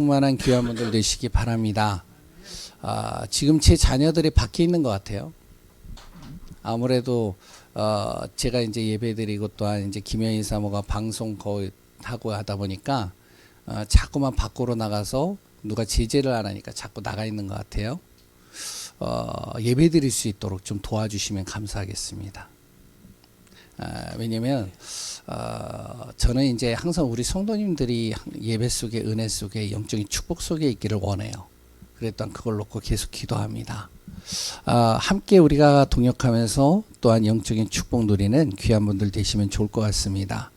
충만한 귀한 분들 되시기 바랍니다. 지금 제 자녀들이 밖에 있는 것 같아요. 아무래도 제가 이제 예배드리고 또한 이제 김현희 사모가 방송 거의 하고 하다 보니까 자꾸만 밖으로 나가서 누가 제재를 안 하니까 자꾸 나가 있는 것 같아요. 예배드릴 수 있도록 좀 도와주시면 감사하겠습니다. 왜냐면 저는 이제 항상 우리 성도님들이 예배 속에 은혜 속에 영적인 축복 속에 있기를 원해요. 그랬던 그걸 놓고 계속 기도합니다. 함께 우리가 동역하면서 또한 영적인 축복 누리는 귀한 분들 되시면 좋을 것 같습니다.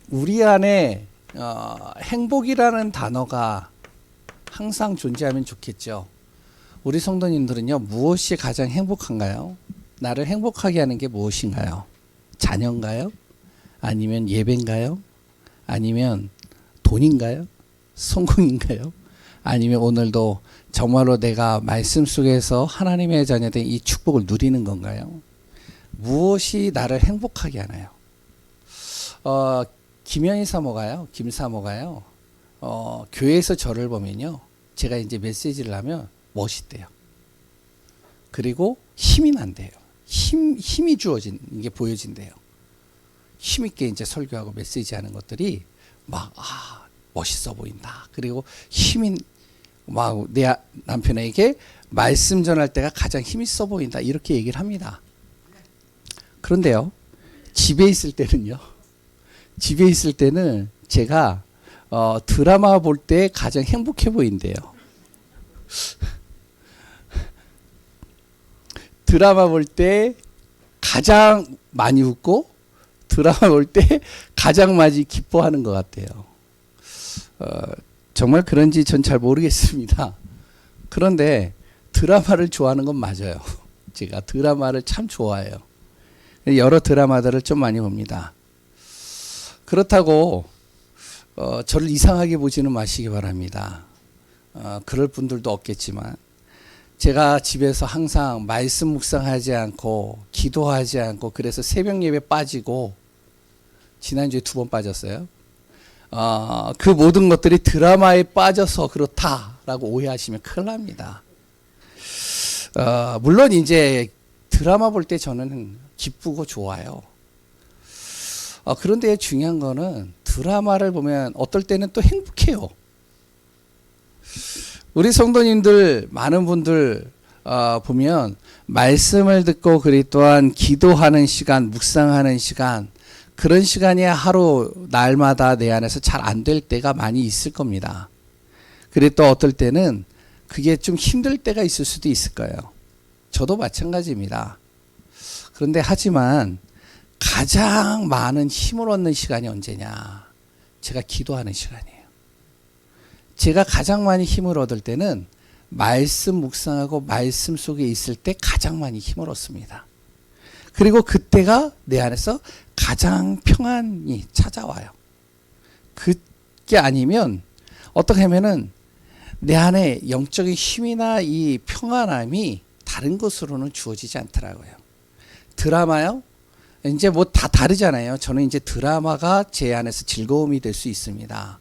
우리 안에 행복이라는 단어가 항상 존재하면 좋겠죠. 우리 성도님들은요, 무엇이 가장 행복한가요? 나를 행복하게 하는 게 무엇인가요? 자녀인가요? 아니면 예배인가요? 아니면 돈인가요? 성공인가요? 아니면 오늘도 정말로 내가 말씀 속에서 하나님의 자녀된 이 축복을 누리는 건가요? 무엇이 나를 행복하게 하나요? 김현희 사모가요, 김 사모가요, 교회에서 저를 보면요, 제가 이제 메시지를 하면 멋있대요. 그리고 힘이 난대요. 힘이 주어진, 이게 보여진대요. 힘있게 이제 설교하고 메시지 하는 것들이 막, 멋있어 보인다. 그리고 막 내 남편에게 말씀 전할 때가 가장 힘이 있어 보인다. 이렇게 얘기를 합니다. 그런데요, 집에 있을 때는요, 집에 있을 때는 제가 드라마 볼 때 가장 행복해 보인대요. 드라마 볼 때 가장 많이 웃고 드라마 볼 때 가장 많이 기뻐하는 것 같아요. 정말 그런지 전 잘 모르겠습니다. 그런데 드라마를 좋아하는 건 맞아요. 제가 드라마를 참 좋아해요. 여러 드라마들을 좀 많이 봅니다. 그렇다고 저를 이상하게 보지는 마시기 바랍니다. 그럴 분들도 없겠지만 제가 집에서 항상 말씀 묵상하지 않고 기도하지 않고 그래서 새벽 예배 빠지고 지난주에 2번 빠졌어요. 그 모든 것들이 드라마에 빠져서 그렇다라고 오해하시면 큰일 납니다. 물론 이제 드라마 볼 때 저는 기쁘고 좋아요. 그런데 중요한 거는 드라마를 보면 어떨 때는 또 행복해요. 우리 성도님들 많은 분들 보면 말씀을 듣고 그리 또한 기도하는 시간, 묵상하는 시간, 그런 시간이 하루 날마다 내 안에서 잘 안 될 때가 많이 있을 겁니다. 그리고 또 어떨 때는 그게 좀 힘들 때가 있을 수도 있을 거예요. 저도 마찬가지입니다. 그런데 하지만 가장 많은 힘을 얻는 시간이 언제냐? 제가 기도하는 시간이에요. 제가 가장 많이 힘을 얻을 때는 말씀 묵상하고 말씀 속에 있을 때 가장 많이 힘을 얻습니다. 그리고 그때가 내 안에서 가장 평안이 찾아와요. 그게 아니면 어떻게 하면은 내 안에 영적인 힘이나 이 평안함이 다른 것으로는 주어지지 않더라고요. 드라마요? 이제 뭐 다 다르잖아요. 저는 이제 드라마가 제 안에서 즐거움이 될 수 있습니다.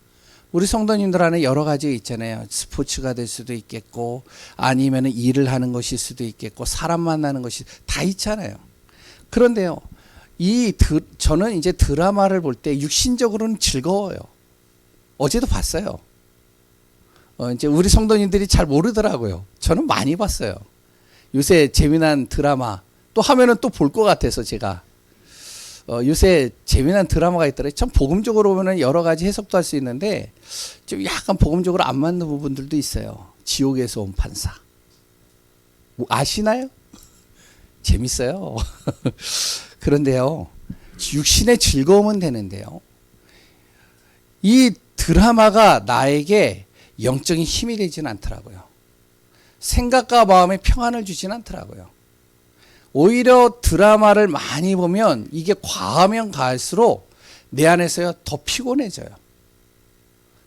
우리 성도님들 안에 여러 가지 있잖아요. 스포츠가 될 수도 있겠고, 아니면 일을 하는 것일 수도 있겠고, 사람 만나는 것이 다 있잖아요. 그런데요, 저는 이제 드라마를 볼 때 육신적으로는 즐거워요. 어제도 봤어요. 이제 우리 성도님들이 잘 모르더라고요. 저는 많이 봤어요. 요새 재미난 드라마 또 하면은 또 볼 것 같아서 제가 요새 재미난 드라마가 있더라고요. 참 복음적으로 보면 여러 가지 해석도 할 수 있는데 좀 약간 복음적으로 안 맞는 부분들도 있어요. 지옥에서 온 판사. 아시나요? 재밌어요. 그런데요, 육신의 즐거움은 되는데요, 이 드라마가 나에게 영적인 힘이 되지는 않더라고요. 생각과 마음에 평안을 주지는 않더라고요. 오히려 드라마를 많이 보면 이게 과하면 가할수록 내 안에서요 더 피곤해져요.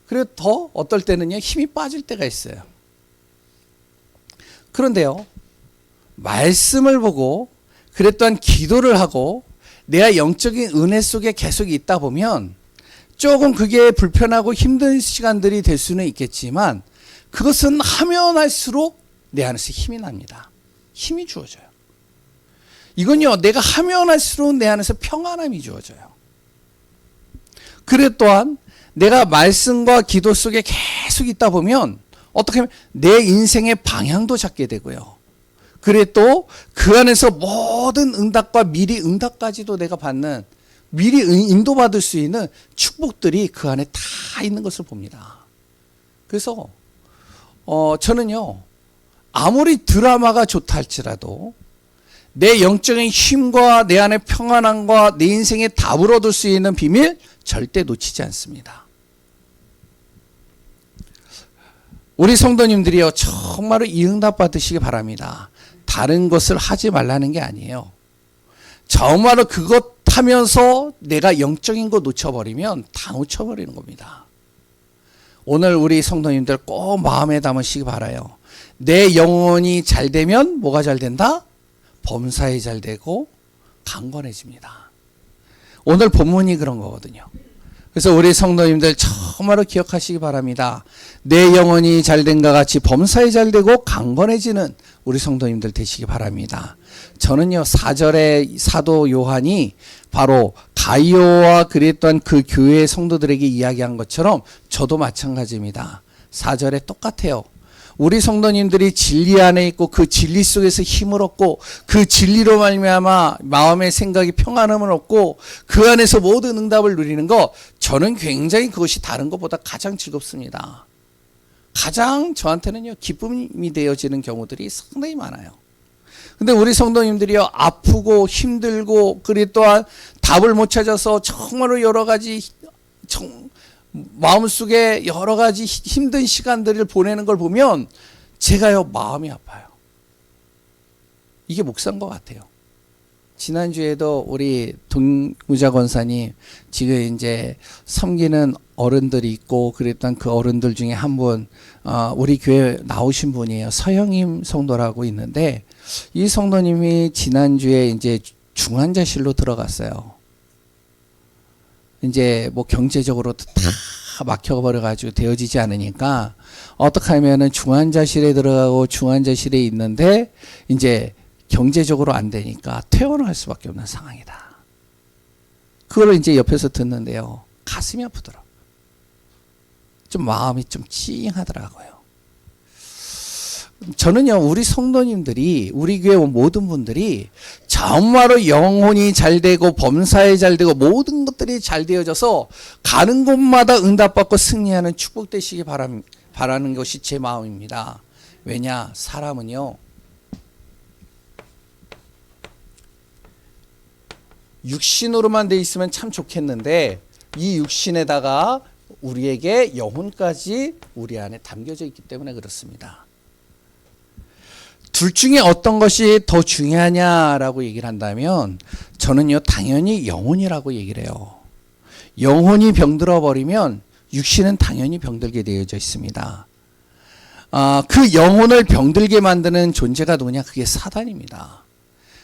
그리고 더 어떨 때는요 힘이 빠질 때가 있어요. 그런데요, 말씀을 보고 그랬던 기도를 하고 내가 영적인 은혜 속에 계속 있다 보면 조금 그게 불편하고 힘든 시간들이 될 수는 있겠지만 그것은 하면 할수록 내 안에서 힘이 납니다. 힘이 주어져요. 이건요, 내가 하면 할수록 내 안에서 평안함이 주어져요. 그래 또한 내가 말씀과 기도 속에 계속 있다 보면 어떻게 하면 내 인생의 방향도 잡게 되고요. 그래 또 그 안에서 모든 응답과 미리 응답까지도 내가 받는, 미리 인도받을 수 있는 축복들이 그 안에 다 있는 것을 봅니다. 그래서 저는요, 아무리 드라마가 좋다 할지라도 내 영적인 힘과 내 안의 평안함과 내 인생에 답을 얻을 수 있는 비밀 절대 놓치지 않습니다. 우리 성도님들이요, 정말로 이 응답 받으시기 바랍니다. 다른 것을 하지 말라는 게 아니에요. 정말로 그것 하면서 내가 영적인 거 놓쳐버리면 다 놓쳐버리는 겁니다. 오늘 우리 성도님들 꼭 마음에 담으시기 바라요. 내 영혼이 잘 되면 뭐가 잘 된다? 범사에 잘 되고 강건해집니다. 오늘 본문이 그런 거거든요. 그래서 우리 성도님들 정말로 기억하시기 바랍니다. 내 영혼이 잘된과 같이 범사에 잘 되고 강건해지는 우리 성도님들 되시기 바랍니다. 저는요, 4절에 사도 요한이 바로 가이오와 그랬던 그 교회의 성도들에게 이야기한 것처럼 저도 마찬가지입니다. 4절에 똑같아요. 우리 성도님들이 진리 안에 있고 그 진리 속에서 힘을 얻고 그 진리로 말미암아 마음의 생각이 평안함을 얻고 그 안에서 모든 응답을 누리는 것, 저는 굉장히 그것이 다른 것보다 가장 즐겁습니다. 가장 저한테는요, 기쁨이 되어지는 경우들이 상당히 많아요. 근데 우리 성도님들이요, 아프고 힘들고 그리 또한 답을 못 찾아서 정말로 여러 가지 마음속에 여러 가지 힘든 시간들을 보내는 걸 보면 제가요, 마음이 아파요. 이게 목사인 것 같아요. 지난주에도 우리 동무자 권사님 지금 이제 섬기는 어른들이 있고 그랬던 그 어른들 중에 한 분, 우리 교회 나오신 분이에요. 서영임 성도라고 있는데 이 성도님이 지난주에 이제 중환자실로 들어갔어요. 이제 뭐 경제적으로 다 막혀버려가지고 되어지지 않으니까 어떻게 하면은 중환자실에 들어가고 중환자실에 있는데 이제 경제적으로 안 되니까 퇴원을 할 수밖에 없는 상황이다. 그걸 이제 옆에서 듣는데요, 가슴이 아프더라고요. 좀 마음이 좀 찡하더라고요. 저는요, 우리 성도님들이, 우리 교회 모든 분들이 정말로 영혼이 잘 되고 범사에 잘 되고 모든 것들이 잘 되어져서 가는 곳마다 응답받고 승리하는 축복 되시기 바라는 것이 제 마음입니다. 왜냐, 사람은요, 육신으로만 돼 있으면 참 좋겠는데 이 육신에다가 우리에게 영혼까지 우리 안에 담겨져 있기 때문에 그렇습니다. 둘 중에 어떤 것이 더 중요하냐라고 얘기를 한다면 저는요, 당연히 영혼이라고 얘기를 해요. 영혼이 병들어 버리면 육신은 당연히 병들게 되어져 있습니다. 그 영혼을 병들게 만드는 존재가 누구냐? 그게 사단입니다.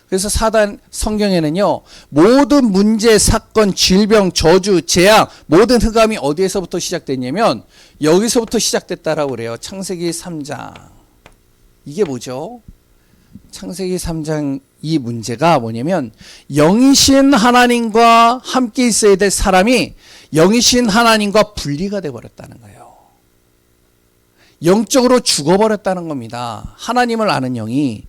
그래서 사단, 성경에는요, 모든 문제, 사건, 질병, 저주, 재앙, 모든 흑암이 어디에서부터 시작됐냐면 여기서부터 시작됐다라고 그래요. 창세기 3장. 이게 뭐죠? 창세기 3장 이 문제가 뭐냐면 영이신 하나님과 함께 있어야 될 사람이 영이신 하나님과 분리가 돼버렸다는 거예요. 영적으로 죽어버렸다는 겁니다. 하나님을 아는 영이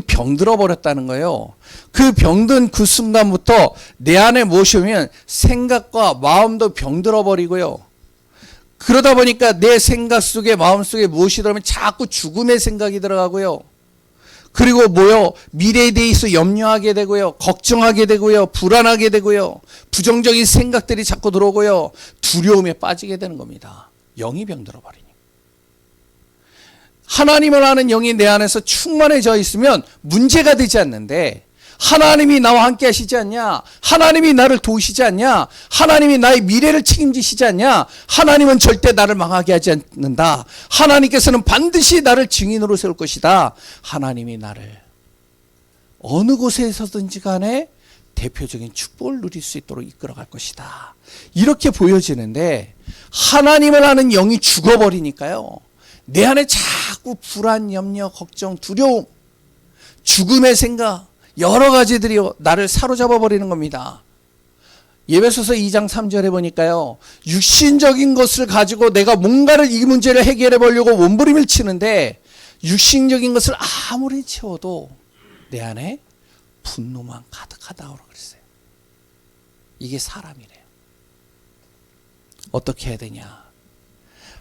병들어 버렸다는 거예요. 그 병든 그 순간부터 내 안에 무엇이 오면 생각과 마음도 병들어 버리고요. 그러다 보니까 내 생각 속에 마음 속에 무엇이 들어오면 자꾸 죽음의 생각이 들어가고요. 그리고 미래에 대해서 염려하게 되고요. 걱정하게 되고요. 불안하게 되고요. 부정적인 생각들이 자꾸 들어오고요. 두려움에 빠지게 되는 겁니다. 영이 병들어 버리니. 하나님을 아는 영이 내 안에서 충만해져 있으면 문제가 되지 않는데 하나님이 나와 함께 하시지 않냐? 하나님이 나를 도우시지 않냐? 하나님이 나의 미래를 책임지시지 않냐? 하나님은 절대 나를 망하게 하지 않는다. 하나님께서는 반드시 나를 증인으로 세울 것이다. 하나님이 나를 어느 곳에서든지 간에 대표적인 축복을 누릴 수 있도록 이끌어갈 것이다. 이렇게 보여지는데 하나님을 아는 영이 죽어버리니까요. 내 안에 자꾸 불안, 염려, 걱정, 두려움, 죽음의 생각 여러 가지들이 나를 사로잡아 버리는 겁니다. 예배소서 2장 3절에 보니까요. 육신적인 것을 가지고 내가 뭔가를 이 문제를 해결해 보려고 몸부림을 치는데 육신적인 것을 아무리 채워도 내 안에 분노만 가득하다고 그랬어요. 이게 사람이래요. 어떻게 해야 되냐?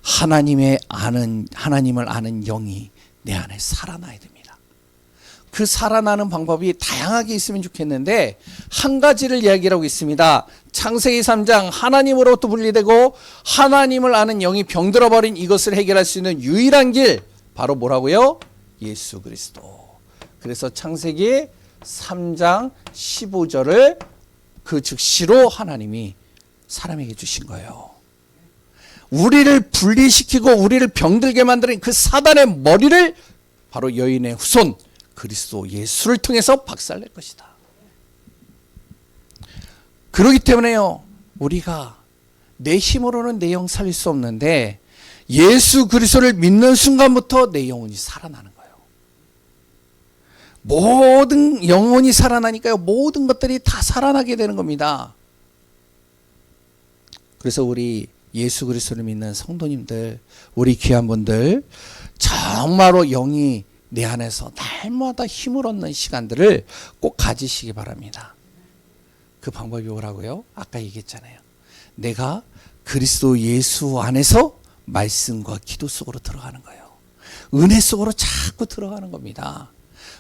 하나님을 아는 영이 내 안에 살아나야 됩니다. 그 살아나는 방법이 다양하게 있으면 좋겠는데 한 가지를 이야기하고 있습니다. 창세기 3장 하나님으로부터 분리되고 하나님을 아는 영이 병들어 버린 이것을 해결할 수 있는 유일한 길 바로 뭐라고요? 예수 그리스도. 그래서 창세기 3장 15절을 그 즉시로 하나님이 사람에게 주신 거예요. 우리를 분리시키고 우리를 병들게 만드는 그 사단의 머리를 바로 여인의 후손 그리스도 예수를 통해서 박살낼 것이다. 그렇기 때문에요. 우리가 내 힘으로는 내 영 살릴 수 없는데 예수 그리스도를 믿는 순간부터 내 영혼이 살아나는 거예요. 모든 영혼이 살아나니까요. 모든 것들이 다 살아나게 되는 겁니다. 그래서 우리 예수 그리스도를 믿는 성도님들, 우리 귀한 분들 정말로 영이 내 안에서 날마다 힘을 얻는 시간들을 꼭 가지시기 바랍니다. 그 방법이 뭐라고요? 아까 얘기했잖아요. 내가 그리스도 예수 안에서 말씀과 기도 속으로 들어가는 거예요. 은혜 속으로 자꾸 들어가는 겁니다.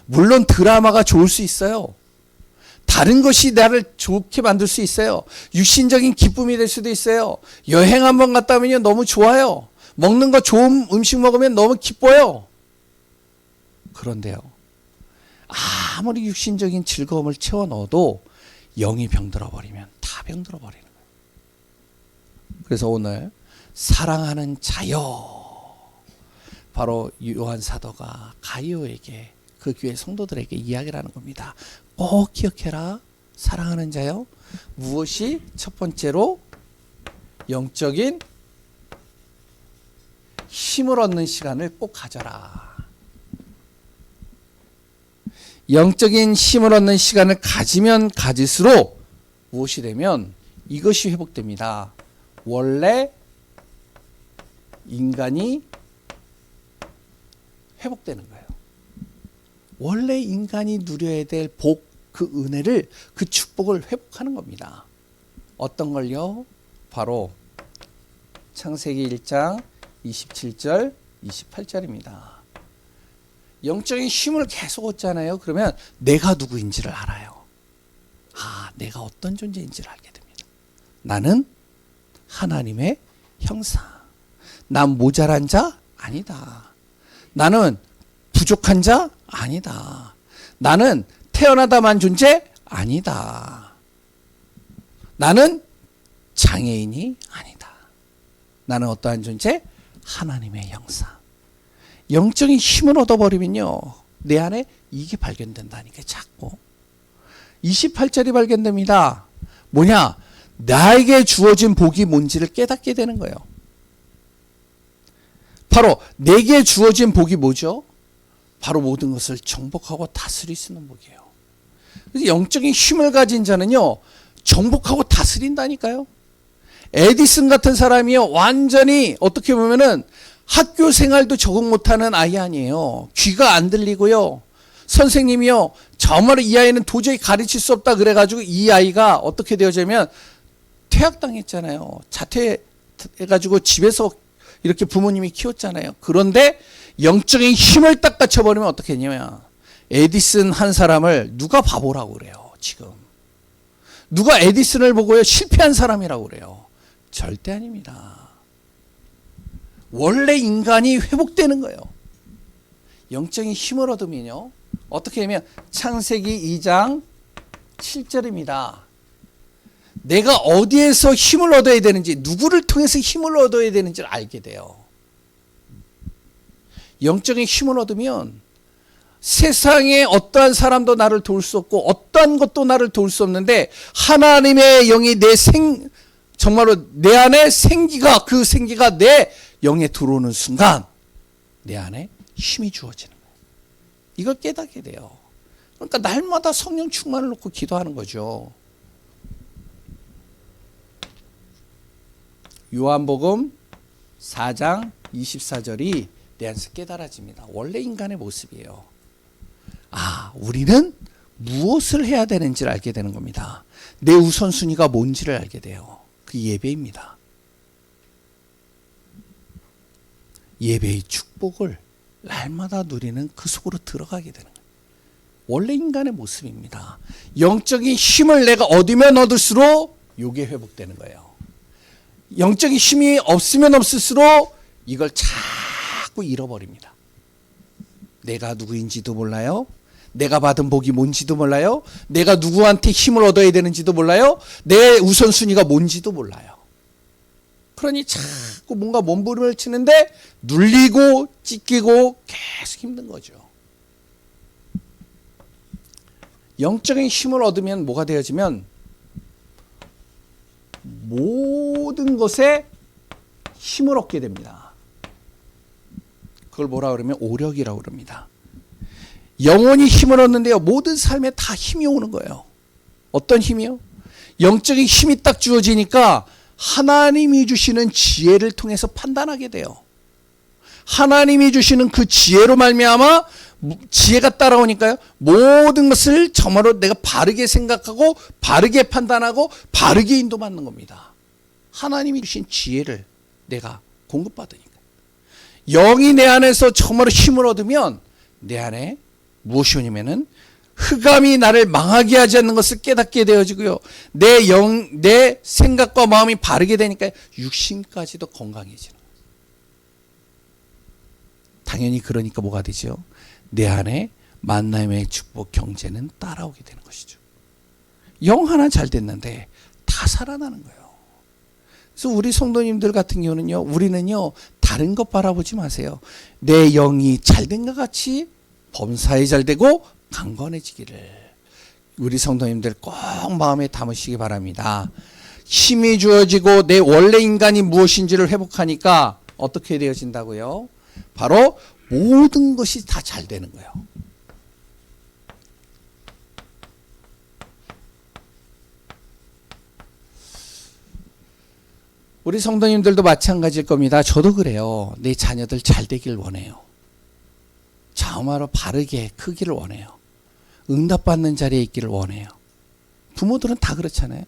물론 드라마가 좋을 수 있어요. 다른 것이 나를 좋게 만들 수 있어요. 육신적인 기쁨이 될 수도 있어요. 여행 한번 갔다 오면 너무 좋아요. 먹는 거 좋은 음식 먹으면 너무 기뻐요. 그런데요. 아무리 육신적인 즐거움을 채워 넣어도 영이 병들어 버리면 다 병들어 버리는 거예요. 그래서 오늘 사랑하는 자여 바로 요한 사도가 가이오에게 그 교회 성도들에게 이야기를 하는 겁니다. 꼭 기억해라. 사랑하는 자여. 무엇이 첫 번째로 영적인 힘을 얻는 시간을 꼭 가져라. 영적인 힘을 얻는 시간을 가지면 가질수록 무엇이 되면 이것이 회복됩니다. 원래 인간이 회복되는 거예요. 원래 인간이 누려야 될 복, 그 은혜를, 그 축복을 회복하는 겁니다. 어떤 걸요? 바로 창세기 1장 27절, 28절입니다. 영적인 힘을 계속 얻잖아요. 그러면 내가 누구인지를 알아요. 아, 내가 어떤 존재인지를 알게 됩니다. 나는 하나님의 형상. 난 모자란 자? 아니다. 나는 부족한 자? 아니다. 나는 태어나다만 존재? 아니다. 나는 장애인이 아니다. 나는 어떠한 존재? 하나님의 형상. 영적인 힘을 얻어버리면요. 내 안에 이게 발견된다니까 자꾸. 28절이 발견됩니다. 뭐냐? 나에게 주어진 복이 뭔지를 깨닫게 되는 거예요. 바로 내게 주어진 복이 뭐죠? 바로 모든 것을 정복하고 다스릴 수 있는 복이에요. 그래서 영적인 힘을 가진 자는요. 정복하고 다스린다니까요. 에디슨 같은 사람이요. 완전히 어떻게 보면은 학교 생활도 적응 못하는 아이 아니에요. 귀가 안 들리고요. 선생님이요. 정말로 이 아이는 도저히 가르칠 수 없다 그래가지고 이 아이가 어떻게 되어지면 퇴학당했잖아요. 자퇴해가지고 집에서 이렇게 부모님이 키웠잖아요. 그런데 영적인 힘을 딱 갖춰버리면 어떻게 했냐면 에디슨 한 사람을 누가 바보라고 그래요. 지금. 누가 에디슨을 보고요. 실패한 사람이라고 그래요. 절대 아닙니다. 원래 인간이 회복되는 거예요. 영적인 힘을 얻으면요. 어떻게 하면 창세기 2장 7절입니다. 내가 어디에서 힘을 얻어야 되는지, 누구를 통해서 힘을 얻어야 되는지를 알게 돼요. 영적인 힘을 얻으면 세상에 어떠한 사람도 나를 도울 수 없고 어떠한 것도 나를 도울 수 없는데 하나님의 영이 정말로 내 안에 그 생기가 내 영에 들어오는 순간 내 안에 힘이 주어지는 거예요. 이걸 깨닫게 돼요. 그러니까 날마다 성령 충만을 놓고 기도하는 거죠. 요한복음 4장 24절이 내 안에서 깨달아집니다. 원래 인간의 모습이에요. 우리는 무엇을 해야 되는지를 알게 되는 겁니다. 내 우선순위가 뭔지를 알게 돼요. 그 예배입니다. 예배의 축복을 날마다 누리는 그 속으로 들어가게 되는 거예요. 원래 인간의 모습입니다. 영적인 힘을 내가 얻으면 얻을수록 이게 회복되는 거예요. 영적인 힘이 없으면 없을수록 이걸 자꾸 잃어버립니다. 내가 누구인지도 몰라요. 내가 받은 복이 뭔지도 몰라요. 내가 누구한테 힘을 얻어야 되는지도 몰라요. 내 우선순위가 뭔지도 몰라요. 그러니 자꾸 뭔가 몸부림을 치는데 눌리고 찢기고 계속 힘든 거죠. 영적인 힘을 얻으면 뭐가 되어지면 모든 것에 힘을 얻게 됩니다. 그걸 뭐라 그러면 오력이라고 그럽니다. 영혼이 힘을 얻는데요. 모든 삶에 다 힘이 오는 거예요. 어떤 힘이요? 영적인 힘이 딱 주어지니까 하나님이 주시는 지혜를 통해서 판단하게 돼요. 하나님이 주시는 그 지혜로 말미암아 지혜가 따라오니까요. 모든 것을 정말로 내가 바르게 생각하고 바르게 판단하고 바르게 인도받는 겁니다. 하나님이 주신 지혜를 내가 공급받으니까. 영이 내 안에서 정말로 힘을 얻으면 내 안에 무엇이 오냐면은 흑암이 나를 망하게 하지 않는 것을 깨닫게 되어지고요. 내 생각과 마음이 바르게 되니까 육신까지도 건강해지는 거예요. 당연히 그러니까 뭐가 되죠? 내 안에 만남의 축복 경제는 따라오게 되는 것이죠. 영 하나 잘 됐는데 다 살아나는 거예요. 그래서 우리 성도님들 같은 경우는요, 우리는요, 다른 것 바라보지 마세요. 내 영이 잘된 것 같이 범사에 잘 되고 강건해지기를 우리 성도님들 꼭 마음에 담으시기 바랍니다. 힘이 주어지고 내 원래 인간이 무엇인지를 회복하니까 어떻게 되어진다고요? 바로 모든 것이 다 잘 되는 거예요. 우리 성도님들도 마찬가지일 겁니다. 저도 그래요. 내 자녀들 잘 되길 원해요. 정말로 바르게 크기를 원해요. 응답받는 자리에 있기를 원해요. 부모들은 다 그렇잖아요.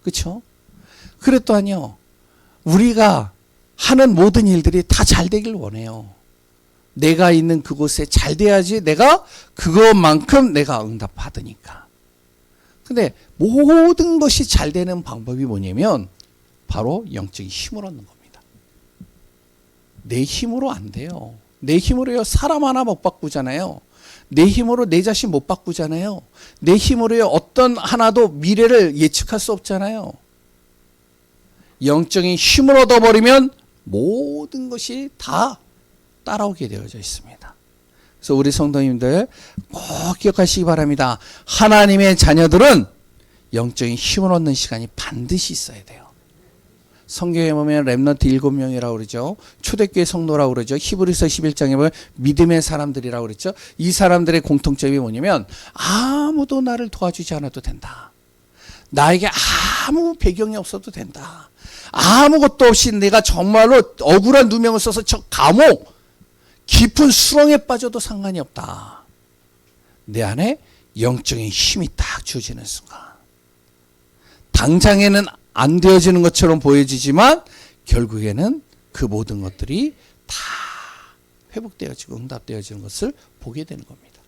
그렇죠? 그랬더니요, 우리가 하는 모든 일들이 다 잘 되길 원해요. 내가 있는 그곳에 잘 돼야지 내가 그것만큼 내가 응답받으니까. 근데 모든 것이 잘 되는 방법이 뭐냐면 바로 영적인 힘을 얻는 겁니다. 내 힘으로 안 돼요. 내 힘으로요, 사람 하나 못 바꾸잖아요. 내 힘으로 내 자신 못 바꾸잖아요. 내 힘으로요, 어떤 하나도 미래를 예측할 수 없잖아요. 영적인 힘을 얻어버리면 모든 것이 다 따라오게 되어져 있습니다. 그래서 우리 성도님들 꼭 기억하시기 바랍니다. 하나님의 자녀들은 영적인 힘을 얻는 시간이 반드시 있어야 돼요. 성경에 보면 렘넌트 7명이라고 그러죠. 초대교회 성도라고 그러죠. 히브리서 11장에 보면 믿음의 사람들이라고 그랬죠. 이 사람들의 공통점이 뭐냐면 아무도 나를 도와주지 않아도 된다. 나에게 아무 배경이 없어도 된다. 아무것도 없이 내가 정말로 억울한 누명을 써서 저 감옥 깊은 수렁에 빠져도 상관이 없다. 내 안에 영적인 힘이 딱 주어지는 순간 당장에는 안 되어지는 것처럼 보여지지만 결국에는 그 모든 것들이 다 회복되어지고 응답되어지는 것을 보게 되는 겁니다.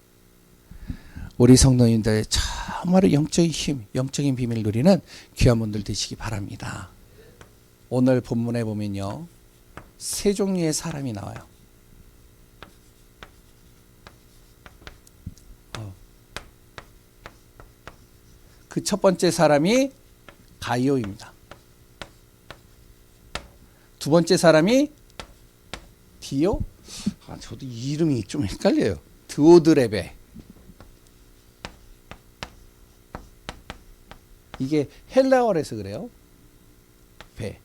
우리 성도님들 정말 영적인 힘, 영적인 비밀 누리는 귀한 분들 되시기 바랍니다. 오늘 본문에 보면요, 세 종류의 사람이 나와요. 그 첫 번째 사람이 가이오입니다. 두 번째 사람이 디오? 저도 이름이 좀 헷갈려요. 드오드레베. 이게 헬라어에서 그래요. 베.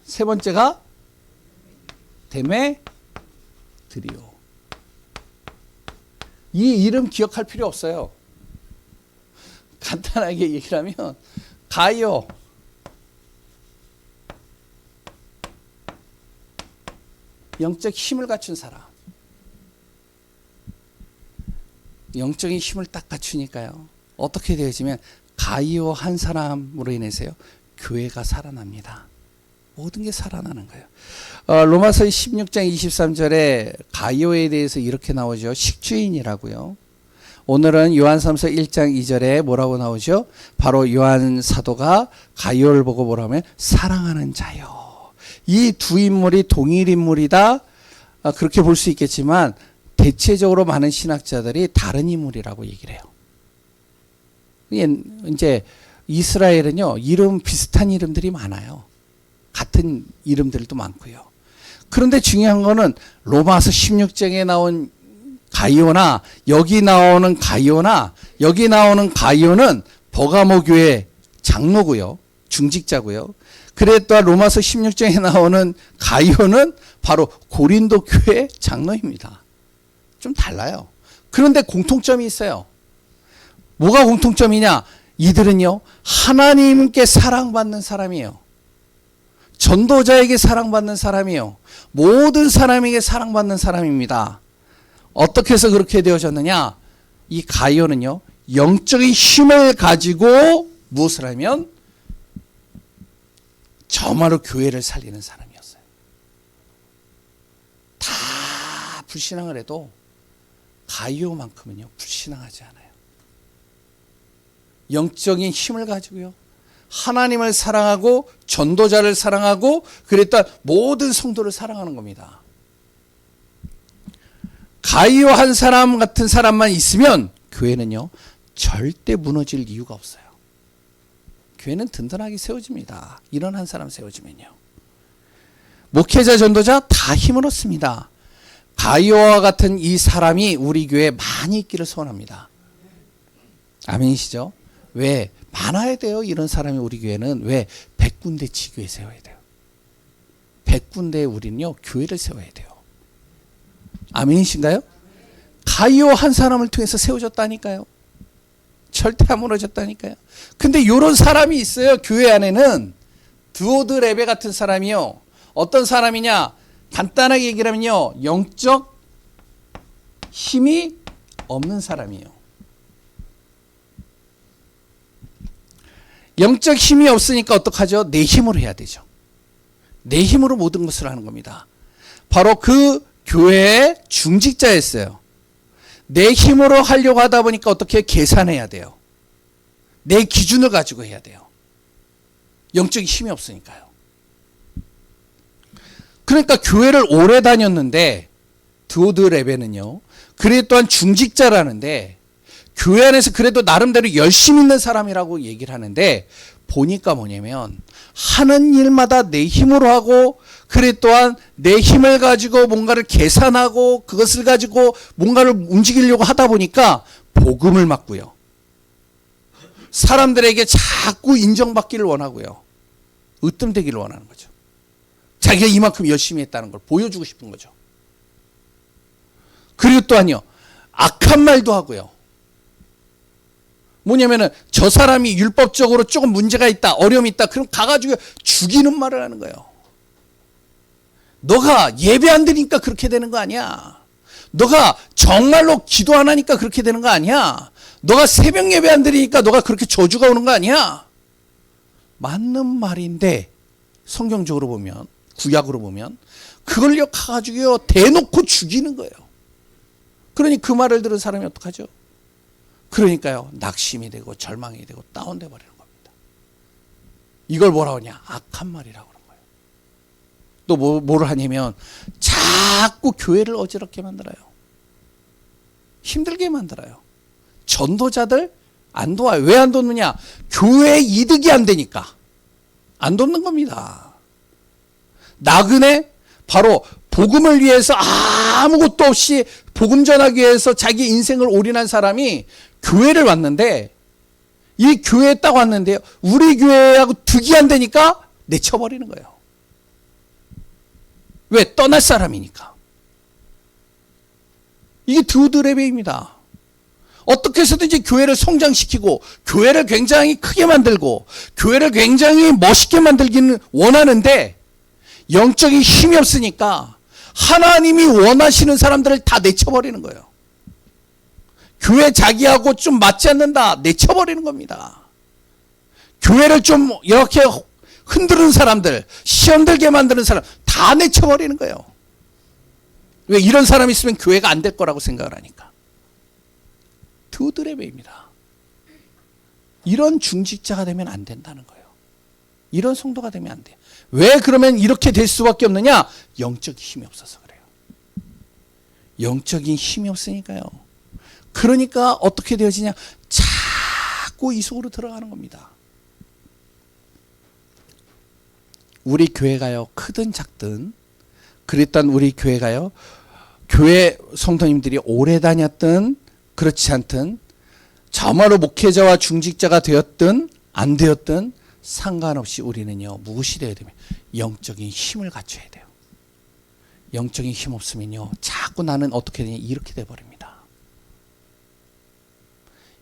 세 번째가 데메드리오. 이 이름 기억할 필요 없어요. 간단하게 얘기를 하면 가이오, 영적 힘을 갖춘 사람. 영적인 힘을 딱 갖추니까요. 어떻게 되어지면 가이오 한 사람으로 인해서요. 교회가 살아납니다. 모든 게 살아나는 거예요. 로마서 16장 23절에 가이오에 대해서 이렇게 나오죠. 식주인이라고요. 오늘은 요한삼서 1장 2절에 뭐라고 나오죠? 바로 요한 사도가 가이오를 보고 뭐라고 하면 사랑하는 자요. 이 두 인물이 동일 인물이다. 그렇게 볼 수 있겠지만 대체적으로 많은 신학자들이 다른 인물이라고 얘기를 해요. 이제 이스라엘은요, 이름 비슷한 이름들이 많아요. 같은 이름들도 많고요. 그런데 중요한 거는 로마서 16장에 나온 가이오나 여기 나오는 가이오나 여기 나오는 가이오는 버가모 교회 장로고요. 중직자고요. 그래 또한 로마서 16장에 나오는 가이오는 바로 고린도 교회 장로입니다. 좀 달라요. 그런데 공통점이 있어요. 뭐가 공통점이냐? 이들은요, 하나님께 사랑받는 사람이에요. 전도자에게 사랑받는 사람이에요. 모든 사람에게 사랑받는 사람입니다. 어떻게 해서 그렇게 되어졌느냐? 이 가이오는요, 영적인 힘을 가지고 무엇을 하면 정말로 교회를 살리는 사람이었어요. 다 불신앙을 해도 가이오만큼은요, 불신앙하지 않아요. 영적인 힘을 가지고요, 하나님을 사랑하고 전도자를 사랑하고 그랬다 모든 성도를 사랑하는 겁니다. 가이오 한 사람 같은 사람만 있으면 교회는요, 절대 무너질 이유가 없어요. 교회는 든든하게 세워집니다. 이런 한 사람 세워지면요. 목회자, 전도자 다 힘을 얻습니다. 가이오와 같은 이 사람이 우리 교회에 많이 있기를 소원합니다. 아멘이시죠? 왜? 많아야 돼요. 이런 사람이 우리 교회는. 왜? 100군데 지교회 세워야 돼요. 100군데에 우리는요, 교회를 세워야 돼요. 아멘이신가요? 가이오 한 사람을 통해서 세워졌다니까요. 절대 안 무너졌다니까요. 근데 이런 사람이 있어요. 교회 안에는. 드오드레베 같은 사람이요. 어떤 사람이냐? 간단하게 얘기를 하면요, 영적 힘이 없는 사람이에요. 영적 힘이 없으니까 어떡하죠? 내 힘으로 해야 되죠. 내 힘으로 모든 것을 하는 겁니다. 바로 그 교회의 중직자였어요. 내 힘으로 하려고 하다 보니까 어떻게 계산해야 돼요. 내 기준을 가지고 해야 돼요. 영적인 힘이 없으니까요. 그러니까 교회를 오래 다녔는데 드오드레베는요, 그래 또한 중직자라는데 교회 안에서 그래도 나름대로 열심히 있는 사람이라고 얘기를 하는데 보니까 뭐냐면 하는 일마다 내 힘으로 하고 그래 또한 내 힘을 가지고 뭔가를 계산하고 그것을 가지고 뭔가를 움직이려고 하다 보니까 복음을 맞고요. 사람들에게 자꾸 인정받기를 원하고요. 으뜸되기를 원하는 거죠. 자기가 이만큼 열심히 했다는 걸 보여주고 싶은 거죠. 그리고 또한요, 악한 말도 하고요. 뭐냐면은 저 사람이 율법적으로 조금 문제가 있다, 어려움이 있다, 그럼 가가지고 죽이는 말을 하는 거예요. 너가 예배 안 드리니까 그렇게 되는 거 아니야. 너가 정말로 기도 안 하니까 그렇게 되는 거 아니야. 너가 새벽 예배 안 드리니까 너가 그렇게 저주가 오는 거 아니야. 맞는 말인데 성경적으로 보면, 구약으로 보면 그걸요 가가지고요 대놓고 죽이는 거예요. 그러니 그 말을 들은 사람이 어떡하죠? 그러니까요, 낙심이 되고 절망이 되고 다운돼 버리는 겁니다. 이걸 뭐라고 하냐? 악한 말이라고 그러는 거예요. 또 뭐를 하냐면 자꾸 교회를 어지럽게 만들어요. 힘들게 만들어요. 전도자들 안 도와요. 왜 안 돕느냐? 교회 이득이 안 되니까 안 돕는 겁니다. 나그네 바로 복음을 위해서 아무것도 없이 복음 전하기 위해서 자기 인생을 올인한 사람이 교회를 왔는데, 이 교회에 딱 왔는데요, 우리 교회하고 득이 안 되니까 내쳐버리는 거예요. 왜? 떠날 사람이니까. 이게 드우드레베입니다. 어떻게 해서든지 교회를 성장시키고 교회를 굉장히 크게 만들고 교회를 굉장히 멋있게 만들기는 원하는데 영적인 힘이 없으니까 하나님이 원하시는 사람들을 다 내쳐버리는 거예요. 교회 자기하고 좀 맞지 않는다, 내쳐버리는 겁니다. 교회를 좀 이렇게 흔드는 사람들, 시험 들게 만드는 사람 다 내쳐버리는 거예요. 왜? 이런 사람이 있으면 교회가 안 될 거라고 생각을 하니까. 드우드레베입니다. 이런 중직자가 되면 안 된다는 거예요. 이런 성도가 되면 안 돼요. 왜 그러면 이렇게 될 수밖에 없느냐? 영적인 힘이 없어서 그래요. 영적인 힘이 없으니까요. 그러니까 어떻게 되어지냐? 자꾸 이 속으로 들어가는 겁니다. 우리 교회가요, 크든 작든, 그랬던 우리 교회가요, 교회 성도님들이 오래 다녔든 그렇지 않든, 정말로 목회자와 중직자가 되었든 안 되었든 상관없이 우리는요, 무엇이 되어야 되면 영적인 힘을 갖춰야 돼요. 영적인 힘 없으면요, 자꾸 나는 어떻게 되냐, 이렇게 돼버립니다.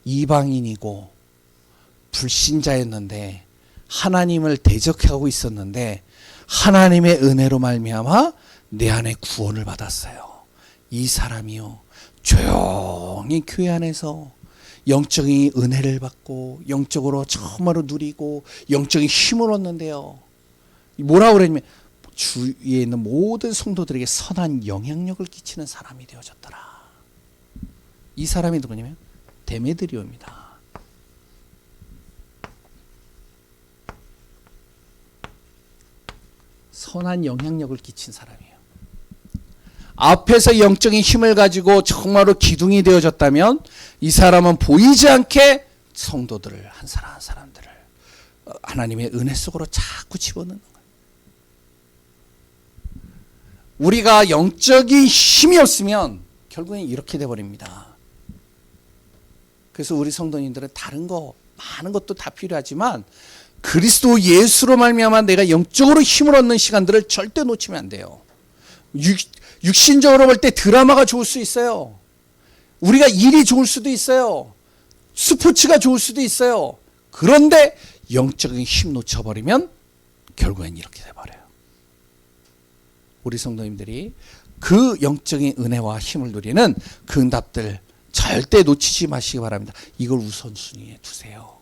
이방인이고 불신자였는데 하나님을 대적하고 있었는데 하나님의 은혜로 말미암아 내 안에 구원을 받았어요. 이 사람이요, 조용히 교회 안에서 영적인 은혜를 받고 영적으로 정말로 누리고 영적인 힘을 얻는데요, 뭐라고 그러냐면 주위에 있는 모든 성도들에게 선한 영향력을 끼치는 사람이 되어졌더라. 이 사람이 누구냐면 데메드리오입니다. 선한 영향력을 끼친 사람이에요. 앞에서 영적인 힘을 가지고 정말로 기둥이 되어졌다면 이 사람은 보이지 않게 성도들을 한 사람 한 사람들을 하나님의 은혜 속으로 자꾸 집어넣는 거예요. 우리가 영적인 힘이 없으면 결국엔 이렇게 돼버립니다. 그래서 우리 성도님들은 다른 거 많은 것도 다 필요하지만 그리스도 예수로 말미암아 내가 영적으로 힘을 얻는 시간들을 절대 놓치면 안 돼요. 육신적으로 볼 때 드라마가 좋을 수 있어요. 우리가 일이 좋을 수도 있어요. 스포츠가 좋을 수도 있어요. 그런데 영적인 힘 놓쳐버리면 결국엔 이렇게 돼버려요. 우리 성도님들이 그 영적인 은혜와 힘을 누리는 그 응답들 절대 놓치지 마시기 바랍니다. 이걸 우선순위에 두세요.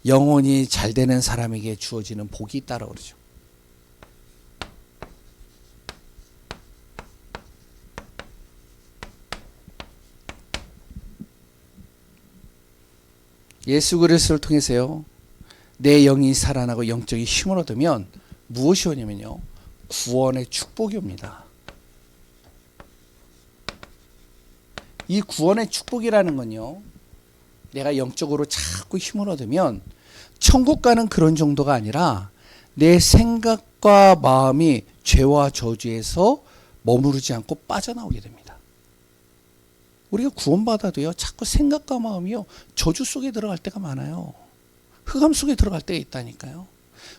영혼이 잘 되는 사람에게 주어지는 복이 있다고 그러죠. 예수 그리스도를 통해서요, 내 영이 살아나고 영적인 힘을 얻으면 무엇이 오냐면요, 구원의 축복이 옵니다. 이 구원의 축복이라는 건요, 내가 영적으로 자꾸 힘을 얻으면 천국 가는 그런 정도가 아니라 내 생각과 마음이 죄와 저주에서 머무르지 않고 빠져나오게 됩니다. 우리가 구원받아도요, 자꾸 생각과 마음이요, 저주 속에 들어갈 때가 많아요. 흑암 속에 들어갈 때가 있다니까요.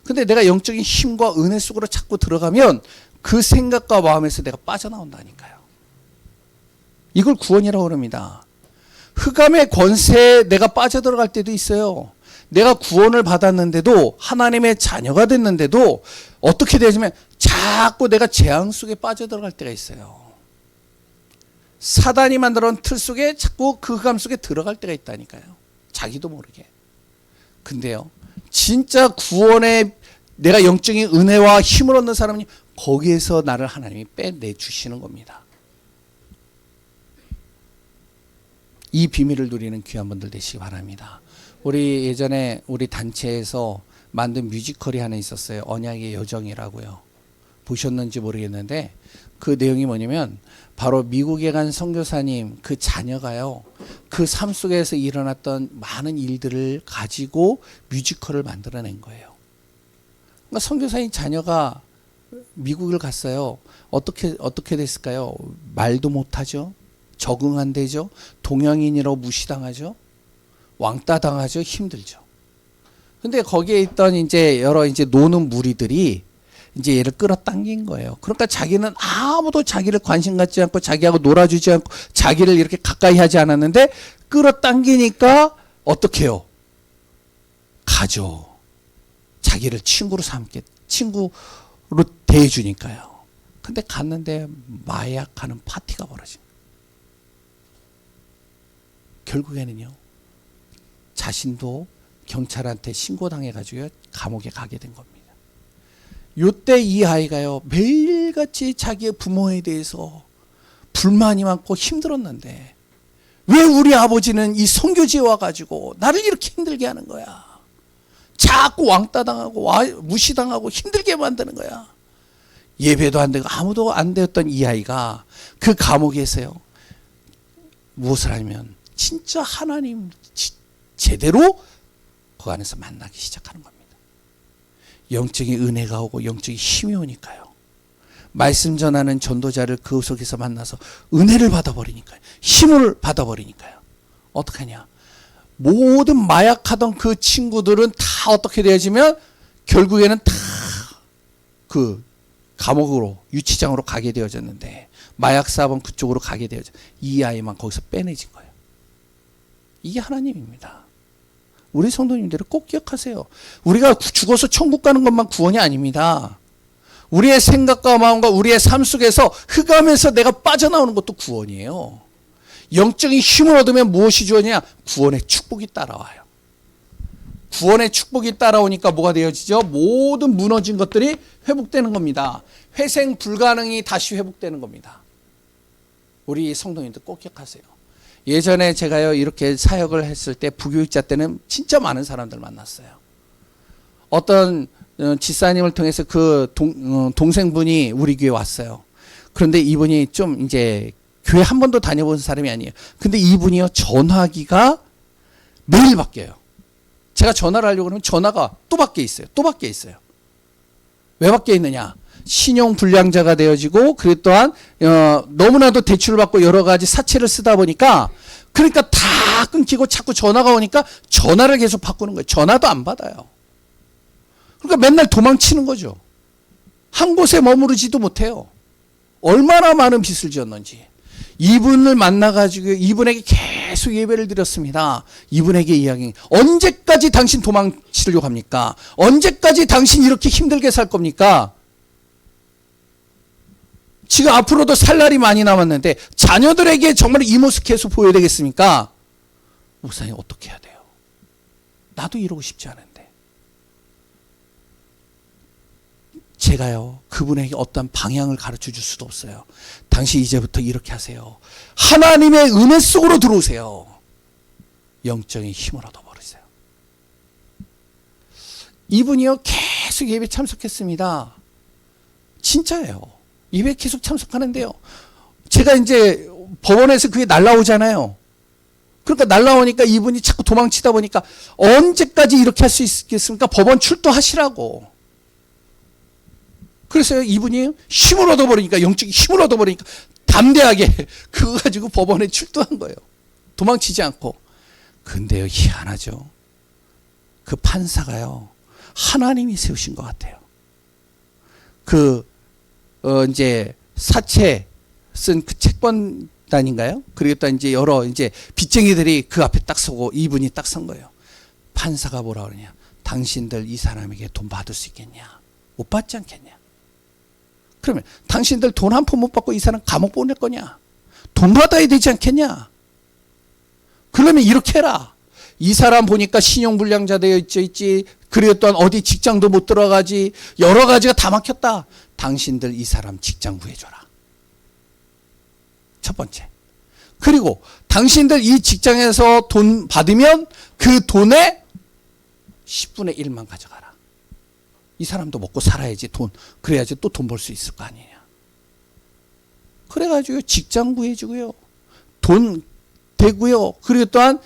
근데 내가 영적인 힘과 은혜 속으로 자꾸 들어가면 그 생각과 마음에서 내가 빠져나온다니까요. 이걸 구원이라고 합니다. 흑암의 권세에 내가 빠져들어갈 때도 있어요. 내가 구원을 받았는데도, 하나님의 자녀가 됐는데도 어떻게 되냐면 자꾸 내가 재앙 속에 빠져들어갈 때가 있어요. 사단이 만들어 놓은 틀 속에 자꾸 그 흑암 속에 들어갈 때가 있다니까요. 자기도 모르게. 근데요, 진짜 구원에 내가 영적인 은혜와 힘을 얻는 사람이 거기에서 나를 하나님이 빼내주시는 겁니다. 이 비밀을 누리는 귀한 분들 되시기 바랍니다. 우리 예전에 우리 단체에서 만든 뮤지컬이 하나 있었어요. 언약의 여정이라고요. 보셨는지 모르겠는데 그 내용이 뭐냐면 바로 미국에 간 선교사님 그 자녀가요, 그 삶 속에서 일어났던 많은 일들을 가지고 뮤지컬을 만들어낸 거예요. 그러니까 선교사님 자녀가 미국을 갔어요. 어떻게 됐을까요? 말도 못하죠. 적응 안 되죠. 동양인이라고 무시당하죠. 왕따 당하죠. 힘들죠. 근데 거기에 있던 이제 여러 이제 노는 무리들이 이제 얘를 끌어당긴 거예요. 그러니까 자기는 아무도 자기를 관심 갖지 않고 자기하고 놀아주지 않고 자기를 이렇게 가까이 하지 않았는데 끌어당기니까 어떻게 해요? 가죠. 자기를 친구로 친구로 대해주니까요. 근데 갔는데 마약하는 파티가 벌어진 거예요. 결국에는요. 자신도 경찰한테 신고당해가지고 감옥에 가게 된 겁니다. 요때 이 아이가요. 매일같이 자기의 부모에 대해서 불만이 많고 힘들었는데 왜 우리 아버지는 이 선교지에 와가지고 나를 이렇게 힘들게 하는 거야. 자꾸 왕따당하고 무시당하고 힘들게 만드는 거야. 예배도 안 되고 아무도 안 되었던 이 아이가 그 감옥에서요. 무엇을 하면 진짜 하나님 제대로 그 안에서 만나기 시작하는 겁니다. 영적인 은혜가 오고 영적인 힘이 오니까요. 말씀 전하는 전도자를 그 속에서 만나서 은혜를 받아버리니까요. 힘을 받아버리니까요. 어떡하냐. 모든 마약하던 그 친구들은 다 어떻게 되어지면 결국에는 다 그 감옥으로 유치장으로 가게 되어졌는데 마약 사범 그쪽으로 가게 되어져 이 아이만 거기서 빼내진 거예요. 이게 하나님입니다. 우리 성도님들은 꼭 기억하세요. 우리가 죽어서 천국 가는 것만 구원이 아닙니다. 우리의 생각과 마음과 우리의 삶 속에서 흑암에서 내가 빠져나오는 것도 구원이에요. 영적인 힘을 얻으면 무엇이 주어지냐? 구원의 축복이 따라와요. 구원의 축복이 따라오니까 뭐가 되어지죠? 모든 무너진 것들이 회복되는 겁니다. 회생 불가능이 다시 회복되는 겁니다. 우리 성도님들 꼭 기억하세요. 예전에 제가요 이렇게 사역을 했을 때 부교육자 때는 진짜 많은 사람들 만났어요. 어떤 지사님을 통해서 그 동생분이 우리 교회 왔어요. 그런데 이분이 좀 이제 교회 한 번도 다녀본 사람이 아니에요. 근데 이분이요 전화기가 매일 바뀌어요. 제가 전화를 하려고 그러면 전화가 또 바뀌어 있어요. 또 바뀌어 있어요. 왜 바뀌어 있느냐? 신용 불량자가 되어지고 그리고 또한 너무나도 대출을 받고 여러 가지 사채를 쓰다 보니까 그러니까 다 끊기고 자꾸 전화가 오니까 전화를 계속 바꾸는 거예요. 전화도 안 받아요. 그러니까 맨날 도망치는 거죠. 한 곳에 머무르지도 못해요. 얼마나 많은 빚을 지었는지. 이분을 만나가지고 이분에게 계속 예배를 드렸습니다. 이분에게 이야기, 언제까지 당신 도망치려고 합니까? 언제까지 당신 이렇게 힘들게 살 겁니까? 지금 앞으로도 살 날이 많이 남았는데 자녀들에게 정말 이 모습 계속 보여야 되겠습니까? 목사님 어떻게 해야 돼요? 나도 이러고 싶지 않은데. 제가요 그분에게 어떤 방향을 가르쳐 줄 수도 없어요. 당신 이제부터 이렇게 하세요. 하나님의 은혜 속으로 들어오세요. 영적인 힘을 얻어버리세요. 이분이요 계속 예배 참석했습니다. 진짜예요. 예배 계속 참석하는데요. 제가 이제 법원에서 그게 날라오잖아요. 그러니까 날라오니까 이분이 자꾸 도망치다 보니까 언제까지 이렇게 할 수 있겠습니까? 법원 출두하시라고. 그래서 이분이 힘을 얻어버리니까, 영적인 힘을 얻어버리니까 담대하게 그거 가지고 법원에 출두한 거예요. 도망치지 않고. 근데요 희한하죠. 그 판사가요 하나님이 세우신 것 같아요. 이제 사채 쓴 그 채권단인가요? 그리고 또 이제 여러 이제 빚쟁이들이 그 앞에 딱 서고 이분이 딱 선 거예요. 판사가 뭐라 그러냐? 당신들 이 사람에게 돈 받을 수 있겠냐? 못 받지 않겠냐? 그러면 당신들 돈 한 푼 못 받고 이 사람 감옥 보낼 거냐? 돈 받아야 되지 않겠냐? 그러면 이렇게 해라. 이 사람 보니까 신용불량자 되어 있지. 그리고 또한 어디 직장도 못 들어가지. 여러 가지가 다 막혔다. 당신들 이 사람 직장 구해줘라. 첫 번째. 그리고 당신들 이 직장에서 돈 받으면 그 돈의 10분의 1만 가져가라. 이 사람도 먹고 살아야지 돈. 그래야지 또 돈 벌 수 있을 거 아니냐. 그래가지고 직장 구해주고요. 돈 되고요. 그리고 또한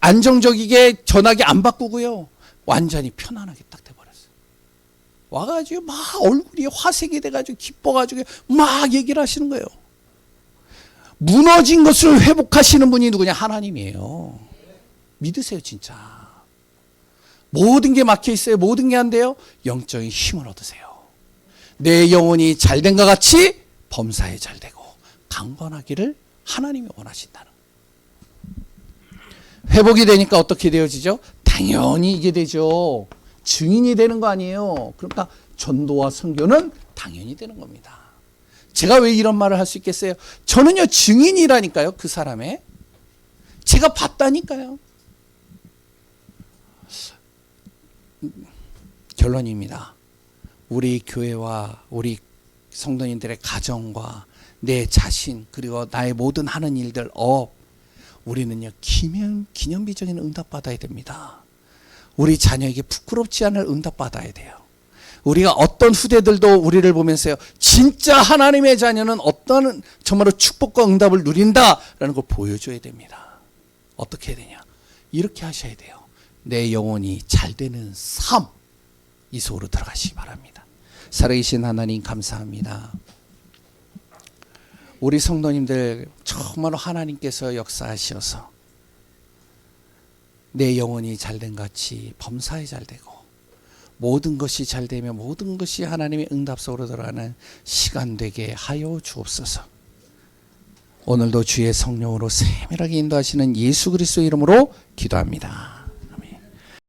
안정적이게 전화기 안 바꾸고요. 완전히 편안하게 딱 돼버렸어요. 와가지고 막 얼굴이 화색이 돼가지고 기뻐가지고 막 얘기를 하시는 거예요. 무너진 것을 회복하시는 분이 누구냐? 하나님이에요. 믿으세요, 진짜. 모든 게 막혀 있어요. 모든 게 안 돼요. 영적인 힘을 얻으세요. 내 영혼이 잘된 것 같이 범사에 잘되고 강건하기를 하나님이 원하신다는. 회복이 되니까 어떻게 되어지죠? 당연히 이게 되죠. 증인이 되는 거 아니에요. 그러니까 전도와 선교는 당연히 되는 겁니다. 제가 왜 이런 말을 할 수 있겠어요? 저는요, 증인이라니까요, 그 사람의. 제가 봤다니까요. 결론입니다. 우리 교회와 우리 성도님들의 가정과 내 자신, 그리고 나의 모든 하는 일들, 우리는요, 기념비적인 응답받아야 됩니다. 우리 자녀에게 부끄럽지 않을 응답받아야 돼요. 우리가 어떤 후대들도 우리를 보면서요, 진짜 하나님의 자녀는 어떤 정말로 축복과 응답을 누린다라는 걸 보여줘야 됩니다. 어떻게 해야 되냐? 이렇게 하셔야 돼요. 내 영혼이 잘되는 삶, 이 속으로 들어가시기 바랍니다. 살아계신 하나님 감사합니다. 우리 성도님들 정말로 하나님께서 역사하셔서 내 영혼이 잘된 같이 범사에 잘되고 모든 것이 잘되면 모든 것이 하나님의 응답 속으로 들어가는 시간 되게 하여 주옵소서. 오늘도 주의 성령으로 세밀하게 인도하시는 예수 그리스도의 이름으로 기도합니다.